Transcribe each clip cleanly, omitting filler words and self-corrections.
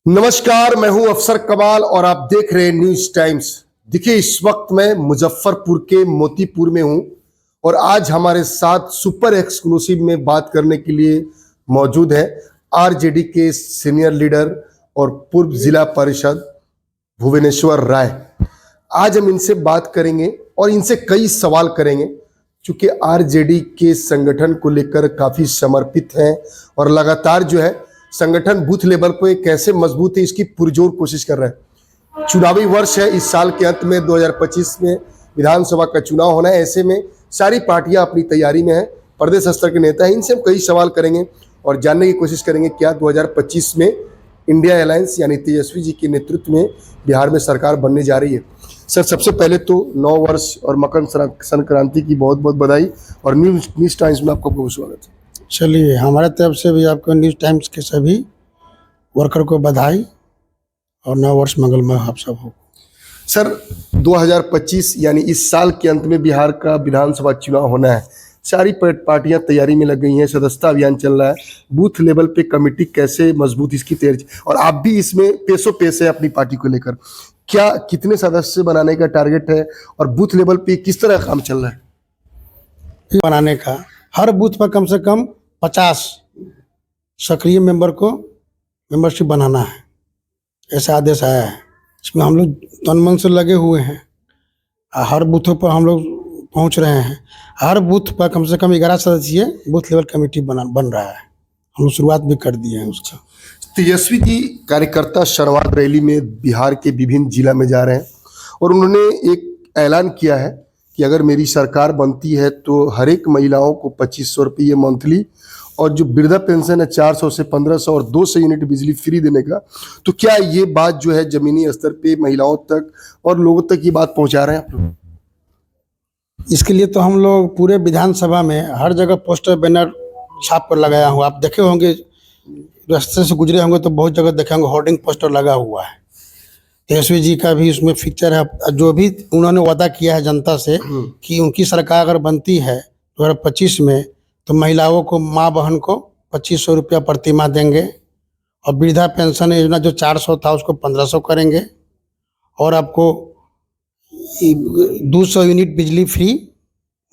नमस्कार, मैं हूं अफसर कमाल और आप देख रहे हैं न्यूज टाइम्स। देखिए, इस वक्त मैं मुजफ्फरपुर के मोतीपुर में हूं और आज हमारे साथ सुपर एक्सक्लूसिव में बात करने के लिए मौजूद है आरजेडी के सीनियर लीडर और पूर्व जिला परिषद भुवनेश्वर राय। आज हम इनसे बात करेंगे और इनसे कई सवाल करेंगे, क्योंकि आरजेडी के संगठन को लेकर काफी समर्पित हैं और लगातार जो है संगठन बूथ लेवल पे कैसे मजबूत है इसकी पुरजोर कोशिश कर रहे हैं। चुनावी वर्ष है, इस साल के अंत में 2025 में विधानसभा का चुनाव होना है। ऐसे में सारी पार्टियां अपनी तैयारी में हैं, प्रदेश स्तर के नेता हैं। इनसे हम कई सवाल करेंगे और जानने की कोशिश करेंगे क्या 2025 में इंडिया अलायंस यानी तेजस्वी जी के नेतृत्व में बिहार में सरकार बनने जा रही है। सर, सबसे पहले तो नव वर्ष और मकर संक्रांति की बहुत बहुत बधाई और न्यूज टाइम्स में आपका बहुत स्वागत है। चलिए, हमारे तरफ से भी आपको न्यूज़ टाइम्स के सभी वर्कर को बधाई और नव वर्ष मंगलमय आप सब हो। सर, 2025 यानी इस साल के अंत में बिहार का विधानसभा चुनाव होना है। सारी पार्टियां तैयारी में लग गई हैं, सदस्यता अभियान चल रहा है। बूथ लेवल पे कमेटी कैसे मजबूत इसकी तैयारी, और आप भी इसमें पेशो पेश है अपनी पार्टी को लेकर। क्या कितने सदस्य बनाने का टारगेट है और बूथ लेवल पे किस तरह काम चल रहा है? बनाने का हर बूथ पर कम से कम 50 सक्रिय मेंबर को मेंबरशिप बनाना है, ऐसा आदेश आया है। इसमें हम लोग तन मन से लगे हुए हैं। हर बूथों पर हम लोग पहुंच रहे हैं। हर बूथ पर कम से कम 11 सदस्यीय बूथ लेवल कमेटी बन रहा है। हम लोग शुरुआत भी कर दिए हैं उसका। तेजस्वी जी कार्यकर्ता शरवाद रैली में बिहार के विभिन्न जिला में जा रहे हैं और उन्होंने एक ऐलान किया है कि अगर मेरी सरकार बनती है तो हर एक महिलाओं को 2500 रुपये मंथली और जो वृद्धा पेंशन है 400 से 1500 और 200 यूनिट बिजली फ्री देने का। तो क्या ये बात जो है जमीनी स्तर पे महिलाओं तक और लोगों तक ये बात पहुंचा रहे हैं आप लोग? इसके लिए तो हम लोग पूरे विधानसभा में हर जगह पोस्टर बैनर छाप कर लगाया हुआ। आप देखे होंगे, रास्ते से गुजरे होंगे तो बहुत जगह देखे होंगे होर्डिंग पोस्टर लगा हुआ है। तेजस्वी जी का भी उसमें पिक्चर है। जो भी उन्होंने वादा किया है जनता से कि उनकी सरकार अगर बनती है 2025 में तो महिलाओं को, माँ बहन को 2500 रुपया प्रति माह देंगे और वृद्धा पेंशन योजना जो 400 था उसको 1500 करेंगे और आपको 200 यूनिट बिजली फ्री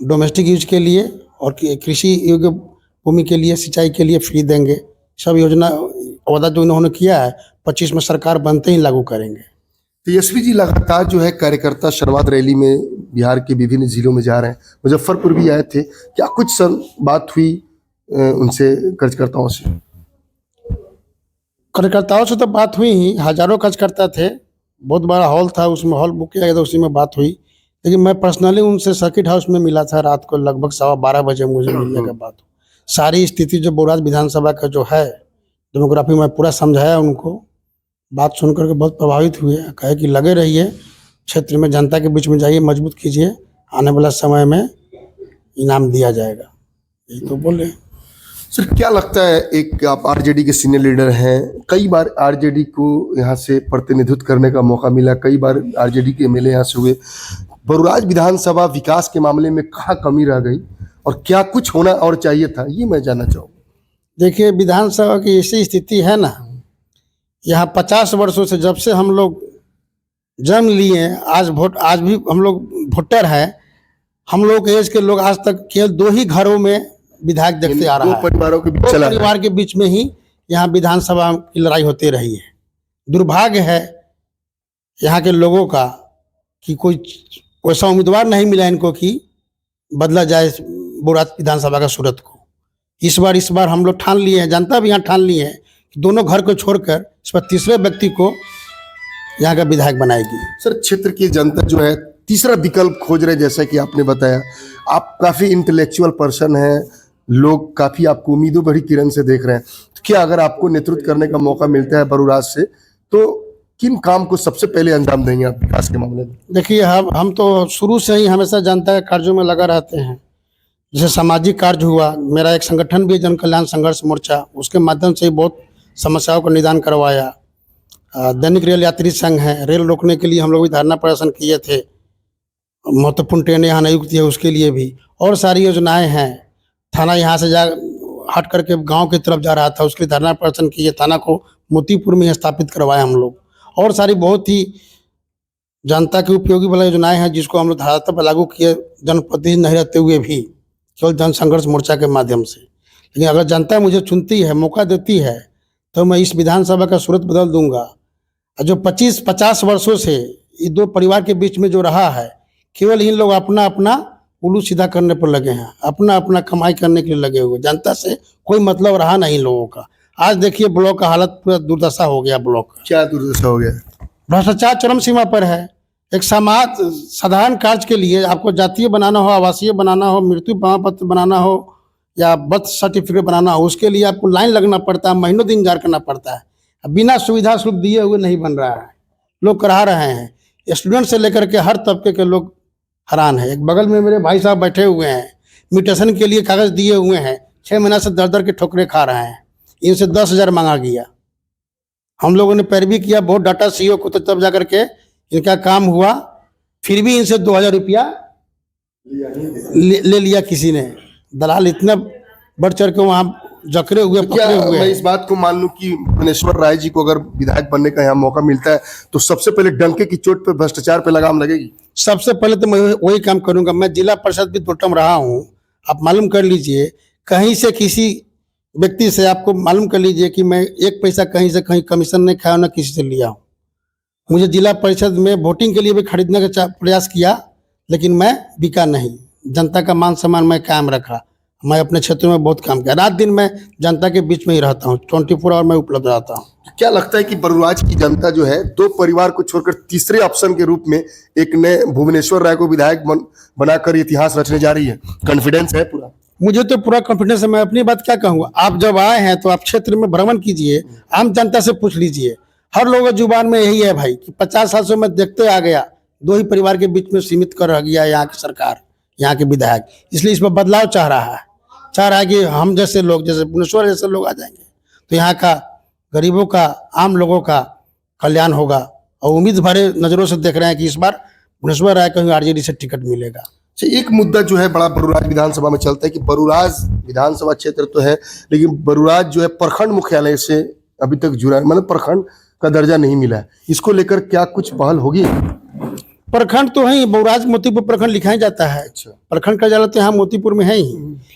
डोमेस्टिक यूज के लिए और कृषि योग्य भूमि के लिए, सिंचाई के लिए फ्री देंगे। सब योजना वादा जो उन्होंने किया है 25 में सरकार बनते ही लागू करेंगे। तेजस्वी जी लगातार जो है कार्यकर्ता शरवाद रैली में बिहार के विभिन्न जिलों में जा रहे हैं। मुजफ्फरपुर भी आए थे, क्या कुछ बात हुई उनसे, कार्यकर्ताओं से? कार्यकर्ताओं से तो बात हुई ही, हजारों कार्यकर्ता थे, बहुत बड़ा हॉल था, उसमें हॉल बुक किया गया था, उसी में बात हुई। लेकिन मैं पर्सनली उनसे सर्किट हाउस में मिला था रात को लगभग 12:15 बजे मुझे मिलने का बात। सारी स्थिति जो बोराज विधानसभा का जो है डेमोग्राफी में पूरा समझाया उनको। बात सुन करके बहुत प्रभावित हुए। कहे कि लगे रहिए क्षेत्र में, जनता के बीच में जाइए, मजबूत कीजिए, आने वाला समय में इनाम दिया जाएगा, यही तो बोले। सर, क्या लगता है, एक आप आरजेडी के सीनियर लीडर हैं, कई बार आरजेडी को यहाँ से प्रतिनिधित्व करने का मौका मिला, कई बार आरजेडी के एमएलए यहाँ से हुए। बरुराज विधानसभा विकास के मामले में कहाँ कमी रह गई और क्या कुछ होना और चाहिए था, ये मैं जानना चाहूँगा। देखिए, विधानसभा की ऐसी स्थिति है ना, यहाँ 50 वर्षों से जब से हम लोग जन्म लिए, आज भी हम लोग वोटर हैं। हम लोग एज के लोग आज तक केवल 2 ही घरों में विधायक देखते आ रहा है। 2 परिवारों के बीच दो चला परिवार के बीच में ही यहाँ विधानसभा की लड़ाई होती रही है। दुर्भाग्य है यहाँ के लोगों का कि कोई वैसा उम्मीदवार नहीं मिला इनको कि बदला जाए बोराज विधानसभा का सूरत को। इस बार हम लोग ठान लिए हैं, जनता भी यहाँ ठान ली है कि दोनों घर को छोड़कर इस पर तीसरे व्यक्ति को यहाँ का विधायक बनाएगी। सर, क्षेत्र की जनता जो है तीसरा विकल्प खोज रहे, जैसा कि आपने बताया। आप काफ़ी इंटेलेक्चुअल पर्सन हैं, लोग काफ़ी आपको उम्मीदों भरी किरण से देख रहे हैं। तो क्या अगर आपको नेतृत्व करने का मौका मिलता है बरुराज से, तो किन काम को सबसे पहले अंजाम देंगे आप विकास के मामले में? देखिए, हम तो शुरू से ही हमेशा जनता के कार्यों में लगा रहते हैं। जैसे सामाजिक कार्य हुआ, मेरा एक संगठन भी जन कल्याण संघर्ष मोर्चा, उसके माध्यम से बहुत समस्याओं का निदान करवाया। दैनिक रेल यात्री संघ है, रेल रोकने के लिए हम लोग भी धरना प्रदर्शन किए थे। महत्वपूर्ण ट्रेनें यहाँ नहीं रुकती है उसके लिए भी, और सारी योजनाएं हैं। थाना यहाँ से हट करके गांव की तरफ जा रहा था, उसके लिए धरना प्रदर्शन किए, थाना को मोतीपुर में ही स्थापित करवाए हम लोग। और सारी बहुत ही जनता के उपयोगी वाला योजनाएं हैं जिसको हम लोग धारातः पर लागू किए, जनप्रतिनिधि नहीं रहते हुए भी, केवल जन संघर्ष मोर्चा के माध्यम से। लेकिन अगर जनता मुझे चुनती है, मौका देती है, तो मैं इस विधानसभा का सूरत बदल दूंगा। और जो 25-50 वर्षों से ये दो परिवार के बीच में जो रहा है, केवल इन लोग अपना अपना उल्लू सीधा करने पर लगे हैं, अपना अपना कमाई करने के लिए लगे हुए। जनता से कोई मतलब रहा नहीं इन लोगों का। आज देखिए ब्लॉक का हालत पूरा दुर्दशा हो गया। ब्लॉक का क्या दुर्दशा हो गया? भ्रष्टाचार चरम सीमा पर है। एक साधारण कार्य के लिए आपको जातीय बनाना हो, आवासीय बनाना हो, मृत्यु प्रमाण पत्र बनाना हो या बर्थ सर्टिफिकेट बनाना हो, उसके लिए आपको लाइन लगना पड़ता है, महीनों दिन इंतजार करना पड़ता है। बिना सुविधा शुल्क दिए हुए नहीं बन रहा है, लोग करा रहे हैं। स्टूडेंट से लेकर के हर तबके के लोग हैरान है। एक बगल में मेरे भाई साहब बैठे हुए हैं, म्यूटेशन के लिए कागज दिए हुए हैं, 6 महीना से दर दर के ठोकरे खा रहे हैं। इनसे 10,000 मांगा गया। हम लोगों ने पैरवी किया, बहुत डाटा सीओ को, तो तब जाकर के इनका काम हुआ। फिर भी इनसे 2,000 रुपया ले लिया किसी ने। दलाल इतना बढ़ चढ़ के वहाँ जकड़े हुए, क्या पकड़े हुए मैं हैं। इस बात को मान लूं कि भुवनेश्वर राय जी को अगर विधायक बनने का यहाँ मौका मिलता है तो सबसे पहले डंके की चोट पे भ्रष्टाचार पे लगाम लगेगी? सबसे पहले तो मैं वही काम करूंगा। मैं जिला परिषद भी 2 टर्म रहा हूँ, आप मालूम कर लीजिए। कहीं से किसी व्यक्ति से आपको मालूम कर लीजिए कि मैं 1 पैसा कहीं से कहीं कमीशन नहीं खाया, ना किसी से लिया हूँ। मुझे जिला परिषद में वोटिंग के लिए भी खरीदने का प्रयास किया, लेकिन मैं बिका नहीं। जनता का मान सम्मान मैं कायम रखा। मैं अपने क्षेत्र में बहुत काम किया। रात दिन मैं जनता के बीच में ही रहता हूँ, 24 आवर मैं उपलब्ध रहता हूँ। क्या लगता है कि बरूराज की जनता जो है 2 परिवार को छोड़कर तीसरे ऑप्शन के रूप में एक नए भुवनेश्वर राय को विधायक बनाकर इतिहास रचने जा रही है? कॉन्फिडेंस है पूरा? मुझे तो पूरा कॉन्फिडेंस है। मैं अपनी बात क्या कहूँगा, आप जब आए हैं तो आप क्षेत्र में भ्रमण कीजिए, आम जनता से पूछ लीजिए। हर लोगों की जुबान में यही है भाई कि 50 साल से मैं देखते आ गया, 2 ही परिवार के बीच में सीमित कर रह गया यहाँ की सरकार, यहाँ के विधायक। इसलिए इसमें बदलाव चाह रहा है कि हम जैसे लोग, जैसे भुवनेश्वर जैसे लोग आ जाएंगे तो यहाँ का गरीबों का, आम लोगों का कल्याण होगा। और उम्मीद भरे नजरों से देख रहे हैं कि इस बार भुवनेश्वर राय को आरजेडी से टिकट मिलेगा। एक मुद्दा जो है बड़ा बरूराज विधानसभा में चलता है कि बरूराज विधानसभा क्षेत्र तो है, लेकिन बरूराज जो है प्रखंड मुख्यालय से अभी तक जुड़ा, मतलब प्रखंड का दर्जा नहीं मिला है। इसको लेकर क्या कुछ पहल होगी? प्रखंड तो है, बरूराज मोतीपुर प्रखंड लिखा ही जाता है। अच्छा। प्रखंड का जाला तो यहाँ मोतीपुर में है ही,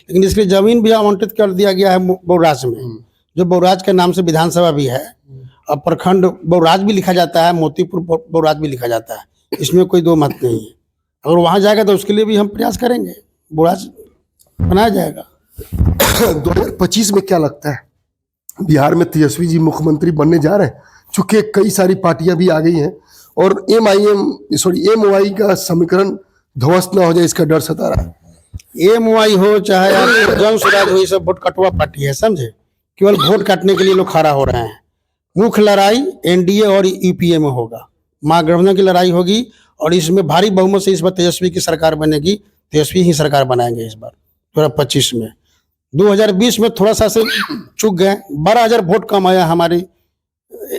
लेकिन इसकी जमीन भी आवंटित कर दिया गया है बरूराज में, जो बरूराज के नाम से विधानसभा भी है। और प्रखंड बरूराज भी लिखा जाता है, मोतीपुर बरूराज भी लिखा जाता है। इसमें कोई 2 मत नहीं है। अगर वहाँ जाएगा तो उसके लिए भी हम प्रयास करेंगे, बरूराज बनाया जाएगा। 2025 में क्या लगता है बिहार में तेजस्वी जी मुख्यमंत्री बनने जा रहे हैं? चूंकि कई सारी पार्टियां भी आ गई हैं और एमओआई का समीकरण ध्वस्त ना हो जाए, इसका डर सता रहा है। एमओआई हो चाहे आपके जन स्वराज हो, ये सब वोट कटवा पार्टी है, समझे। केवल वोट काटने के लिए लोग खड़ा हो रहे हैं। मुख्य लड़ाई एनडीए और यूपीए में होगा, महागठबंधन की लड़ाई होगी। और इसमें भारी बहुमत से इस बार तेजस्वी की सरकार बनेगी। तेजस्वी ही सरकार बनाएंगे इस बार 2025 में। 2020 में थोड़ा सा से चूक गए, 12,000 वोट कम आया हमारे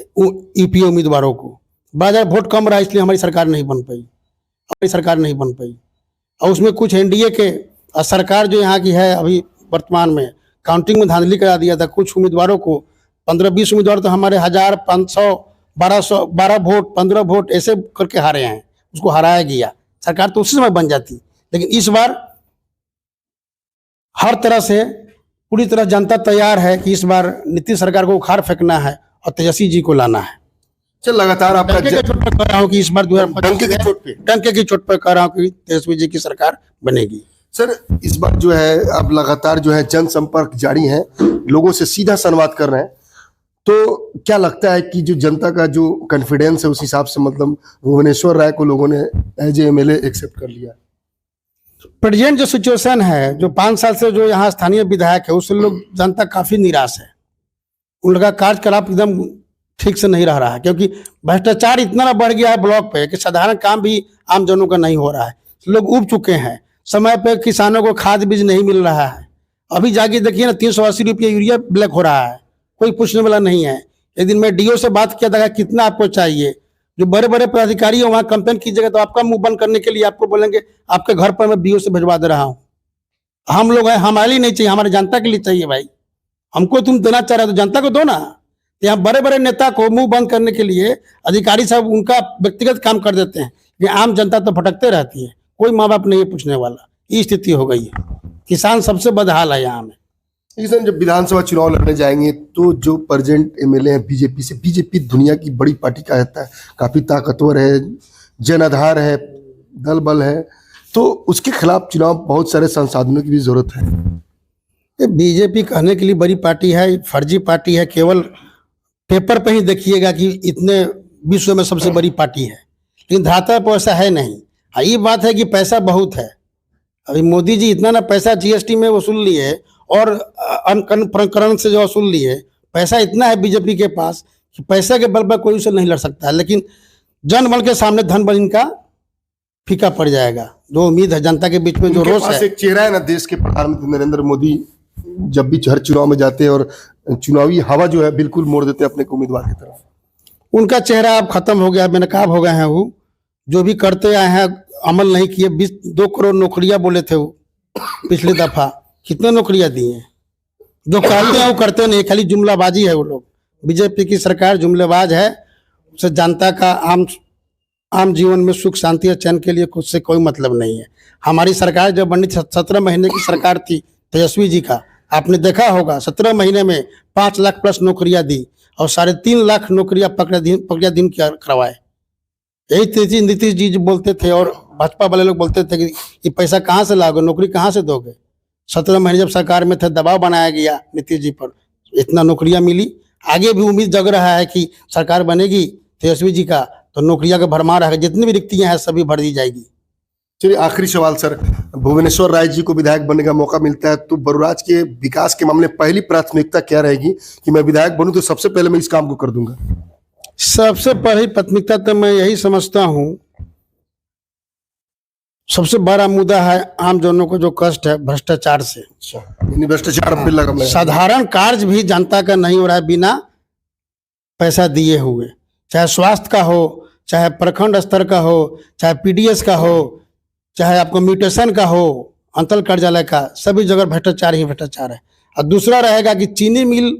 यूपीए उम्मीदवारों को। 12,000 वोट कम रहा, इसलिए हमारी सरकार नहीं बन पाई। और उसमें कुछ एनडीए के सरकार जो यहाँ की है अभी वर्तमान में, काउंटिंग में धांधली करा दिया था। कुछ उम्मीदवारों को 15-20 उम्मीदवार तो हमारे 1000, 500, 12 वोट, 15 वोट ऐसे करके हारे हैं। उसको हराया गया, सरकार तो उसी समय बन जाती। लेकिन इस बार हर तरह से पूरी तरह जनता तैयार है कि इस बार नीतीश सरकार को उखाड़ फेंकना है और तेजस्वी जी को लाना है। चल लगातार आपका डंके की चोट पर कह रहा हूँ कि इस बार 2025 डंके की चोट पर कह रहा हूँ कि तेजस्वी जी की सरकार बनेगी। सर, इस बार जो है आप लगातार जो है जनसंपर्क जारी है, लोगों से सीधा संवाद कर रहे हैं, तो क्या लगता है कि जो जनता का जो कॉन्फिडेंस है उस हिसाब से मतलब भुवनेश्वर राय को लोगों ने एज एमएलए एक्सेप्ट कर लिया? प्रेजेंट जो सिचुएशन है, जो 5 साल से जो यहाँ स्थानीय विधायक है, उससे लोग जनता काफी निराश है। उनका कार्यकलाप एकदम ठीक से नहीं रहा है, क्योंकि भ्रष्टाचार इतना बढ़ गया है ब्लॉक पे कि साधारण काम भी आम जनों का नहीं हो रहा है। लोग उब चुके हैं। समय पे किसानों को खाद बीज नहीं मिल रहा है। अभी जाके देखिए ना, 380 रुपये यूरिया ब्लैक हो रहा है, कोई पूछने वाला नहीं है। एक दिन मैं डीओ से बात किया था, कितना आपको चाहिए। जो बड़े बड़े पदाधिकारी है वहाँ कंप्लेन कीजिएगा तो आपका मुंह बंद करने के लिए आपको बोलेंगे आपके घर पर मैं बीओ से भिजवा दे रहा हूँ। हम लोग हैं, हमारे लिए नहीं चाहिए, हमारे जनता के लिए चाहिए भाई। हमको तुम देना चाह रहे हो तो जनता को दो ना। तो यहाँ बड़े बड़े नेता को मुंह बंद करने के लिए अधिकारी साहब उनका व्यक्तिगत काम कर देते हैं, कि आम जनता तो भटकते रहती है, कोई माँ बाप नहीं पूछने वाला। ये स्थिति हो गई है, किसान सबसे बदहाल है यहाँ में। लेकिन जब विधानसभा चुनाव लड़ने जाएंगे तो जो प्रेजेंट एमएलए हैं बीजेपी से, बीजेपी दुनिया की बड़ी पार्टी कहा जाता है, काफी ताकतवर है, जनाधार है, दल बल है, तो उसके खिलाफ चुनाव बहुत सारे संसाधनों की भी जरूरत है। बीजेपी कहने के लिए बड़ी पार्टी है, फर्जी पार्टी है। केवल पेपर पे ही देखिएगा कि इतने विश्व में सबसे बड़ी पार्टी है, लेकिन धरातल पर ऐसा है नहीं। हाँ, ये बात है कि पैसा बहुत है। अभी मोदी जी इतना ना पैसा जीएसटी में वसूल लिए और प्रकरण से जो वसूल लिए, पैसा इतना है बीजेपी के पास कि पैसे के बल पर कोई उसे नहीं लड़ सकता है। लेकिन जनबल के सामने धन बल इनका फीका पड़ जाएगा। जो उम्मीद है जनता के बीच में, जो रोष है, एक चेहरा है ना देश के प्रधानमंत्री नरेंद्र मोदी, जब भी हर चुनाव में जाते हैं और चुनावी हवा जो है बिल्कुल मोड़ देते हैं अपने उम्मीदवार की तरफ। उनका चेहरा अब खत्म हो गया, बेनकाब हो गए हैं। वो जो भी करते आए हैं अमल नहीं किए। 2 करोड़ नौकरियां बोले थे वो पिछली दफा, कितने नौकरियां दी हैं? जो कहते हैं वो करते नहीं, खाली जुमलाबाजी है। वो लोग, बीजेपी की सरकार जुमलेबाज है। उसे जनता का आम जीवन में सुख शांति और चैन के लिए कुछ से कोई मतलब नहीं है। हमारी सरकार जब बनी 17 महीने की सरकार थी तेजस्वी जी का, आपने देखा होगा 17 महीने में 5 लाख प्लस नौकरियां दी और 3.5 लाख नौकरियां पकड़िया दिन करवाए। यही नीतीश जी बोलते थे और भाजपा वाले लोग बोलते थे कि ये पैसा कहाँ से लाओगे, नौकरी कहाँ से दोगे। 17 महीने जब सरकार में थे, दबाव बनाया गया नीतीश जी पर, इतना नौकरियां मिली। आगे भी उम्मीद जग रहा है कि सरकार बनेगी तेजस्वी जी का तो नौकरियां का भरमार रहेगा, जितनी भी रिक्तियां हैं सभी भर दी जाएगी। चलिए आखिरी सवाल सर, भुवनेश्वर राय जी को विधायक बनने का मौका मिलता है तो बरूराज के विकास के मामले पहली प्राथमिकता क्या रहेगी कि मैं विधायक बनूं तो सबसे पहले मैं इस काम को कर दूंगा? सबसे पहली प्राथमिकता तो मैं यही समझता हूँ, सबसे बड़ा मुद्दा है आम जनों को जो कष्ट है भ्रष्टाचार से। भ्रष्टाचार बिल लगा, साधारण कार्य भी जनता का नहीं हो रहा है बिना पैसा दिए हुए, चाहे स्वास्थ्य का हो, चाहे प्रखंड स्तर का हो, चाहे पीडीएस का हो, चाहे आपको म्यूटेशन का हो, अंतल कार्यालय का, सभी जगह भ्रष्टाचार ही भ्रष्टाचार है। और दूसरा रहेगा कि चीनी मिल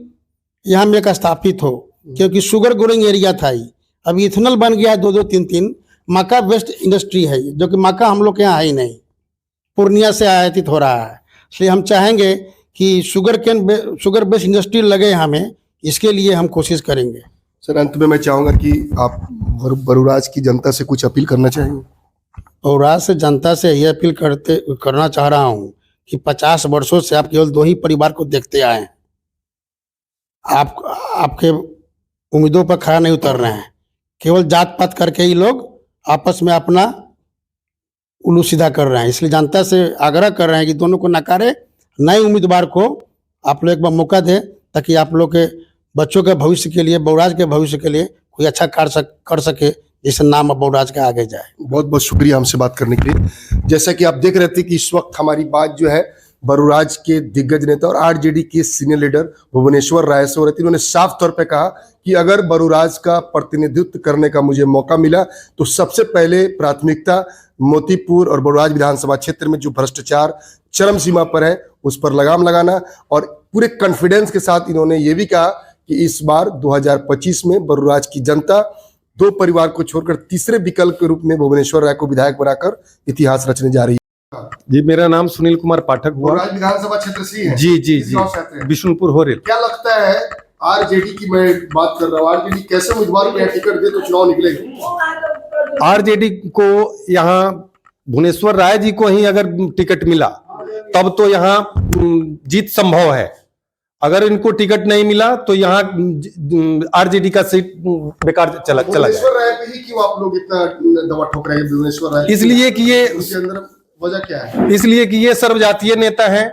यहाँ में एक स्थापित हो, क्योंकि शुगर ग्रोइंग एरिया था ही, अब इथेनॉल बन गया है 2-2, 3-3। मक्का बेस्ड इंडस्ट्री है, जो कि मक्का हम लोग के यहाँ है ही नहीं, पूर्णिया से आयातित हो रहा है। इसलिए हम चाहेंगे कि शुगर बेस्ड इंडस्ट्री लगे यहाँ में, इसके लिए हम कोशिश करेंगे। सर अंत में मैं चाहूंगा कि आप बरूराज की जनता से कुछ अपील करना चाहेंगे? बरूराज से जनता से यह अपील करना चाह रहा हूँ कि 50 वर्षों से आप केवल 2 ही परिवार को देखते आए हैं। आपके उम्मीदों पर खरा नहीं उतर रहे हैं, केवल जात पात करके ही लोग आपस में अपना उल्लू सीधा कर रहे हैं। इसलिए जनता से आग्रह कर रहे हैं कि दोनों को नकारे, नए उम्मीदवार को आप लोग एक बार मौका दें, ताकि आप लोग के बच्चों के भविष्य के लिए, बरूराज के भविष्य के लिए कोई अच्छा कार्य कर सके, जिससे नाम बरूराज का आगे जाए। बहुत बहुत शुक्रिया हमसे बात करने के लिए। जैसा कि आप देख रहे थे कि इस वक्त हमारी बात जो है बरूराज के दिग्गज नेता और आरजेडी के सीनियर लीडर भुवनेश्वर राय से हो रही थी। उन्होंने साफ तौर पे कहा कि अगर बरूराज का प्रतिनिधित्व करने का मुझे मौका मिला तो सबसे पहले प्राथमिकता मोतीपुर और बरूराज विधानसभा क्षेत्र में जो भ्रष्टाचार चरम सीमा पर है उस पर लगाम लगाना। और पूरे कॉन्फिडेंस के साथ इन्होंने ये भी कहा कि इस बार 2025 में बरूराज की जनता 2 परिवार को छोड़कर तीसरे विकल्प के रूप में भुवनेश्वर राय को विधायक बनाकर इतिहास रचने जा रही है। जी, मेरा नाम सुनील कुमार पाठक हुआ। विधानसभा क्षेत्र से है। जी, विष्णुपुर होरेल। क्या लगता है आरजेडी की मैं बात कर रहा हूँ, आरजेडी कैसे उम्मीदवार को टिकट दे तो चुनाव निकलेगी? आरजेडी को यहाँ भुवनेश्वर राय जी को ही अगर टिकट मिला तब तो यहाँ जीत संभव है। अगर इनको टिकट नहीं मिला तो यहाँ आरजेडी का सीट बेकार चला जाए। भुवनेश्वर राय पे ही क्यों आप लोग इतना दवा ठोक रहे हैं? भुवनेश्वर राय इसलिए कि ये उसके अंदर वजह क्या है? इसलिए कि ये सर्वजातीय नेता हैं,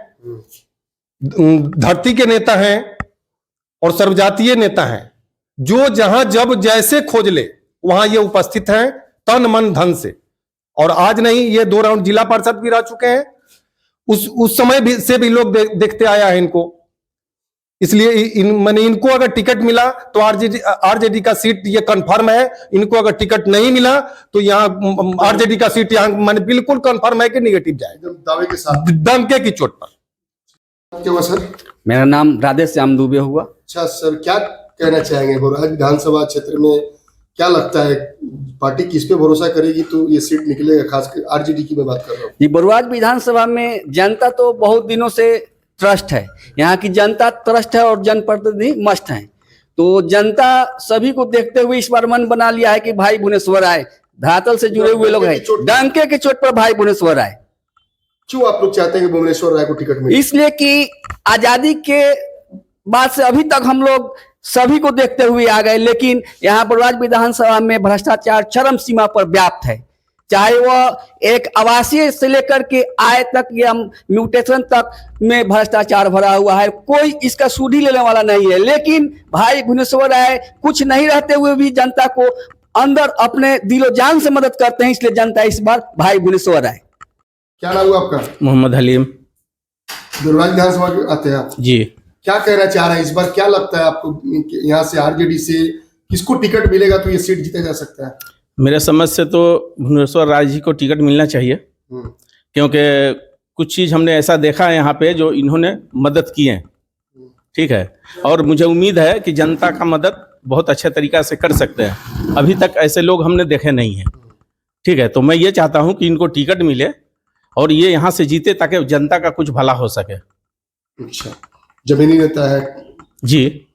धरती के नेता हैं और सर्वजातीय नेता हैं, जो जहां जब जैसे खोज ले वहां ये उपस्थित हैं तन मन धन से। और आज नहीं, ये 2 राउंड जिला पार्षद भी रह चुके हैं, उस समय भी से भी लोग देखते आया है इनको। इसलिए इनको अगर टिकट मिला तो आरजेडी का सीट ये कंफर्म है। इनको अगर टिकट नहीं मिला तो यहाँ आरजेडी का सीट यहाँ माने बिल्कुल कंफर्म है कि निगेटिव जाएगा, दावे के साथ, दमके की चोट पर। क्या हुआ सर? मेरा नाम राधे श्याम दुबे हुआ। अच्छा सर, क्या कहना चाहेंगे बरुराज विधानसभा क्षेत्र में? क्या लगता है पार्टी किस पे भरोसा करेगी तो ये सीट निकलेगा? खासकर आरजेडी की मैं बात कर रहा हूँ। ये बरुराज विधानसभा में जनता तो बहुत दिनों से ट्रस्ट है, यहाँ की जनता ट्रस्ट है और जनप्रतिनिधि मस्त हैं। तो जनता सभी को देखते हुए इस बार मन बना लिया है कि भाई भुवनेश्वर राय, धरातल से जुड़े हुए लोग हैं, डंके के चोट पर भाई भुवनेश्वर राय। क्यों आप लोग चाहते हैं कि भुवनेश्वर राय को टिकट मिले? इसलिए कि आजादी के बाद से अभी तक हम लोग सभी को देखते हुए आ गए, लेकिन यहाँ बरुराज विधानसभा में भ्रष्टाचार चरम सीमा पर व्याप्त है। चाहे वह एक आवासीय से लेकर के आय तक या म्यूटेशन तक में भ्रष्टाचार भरा हुआ है, कोई इसका सूढ़ी लेने वाला नहीं है। लेकिन भाई भुवनेश्वर राय कुछ नहीं रहते हुए भी जनता को अंदर अपने दिलो जान से मदद करते हैं, इसलिए जनता इस बार भाई भुवनेश्वर राय। क्या नाम हुआ आपका? मोहम्मद हलीम। बरुराज विधानसभा के आते हैं आप, जी। क्या कहना चाह रहे हैं इस बार? क्या लगता है आपको यहाँ से आरजेडी से किसको टिकट मिलेगा तो ये सीट जीता जा सकता है? मेरे समझ से तो भुवनेश्वर राय जी को टिकट मिलना चाहिए, क्योंकि कुछ चीज़ हमने ऐसा देखा है यहाँ पे जो इन्होंने मदद की है, ठीक है, और मुझे उम्मीद है कि जनता का मदद बहुत अच्छे तरीक़ा से कर सकते हैं। अभी तक ऐसे लोग हमने देखे नहीं हैं, ठीक है। तो मैं ये चाहता हूँ कि इनको टिकट मिले और ये यहाँ से जीते ताकि जनता का कुछ भला हो सके। अच्छा, जमीनी नेता है जी।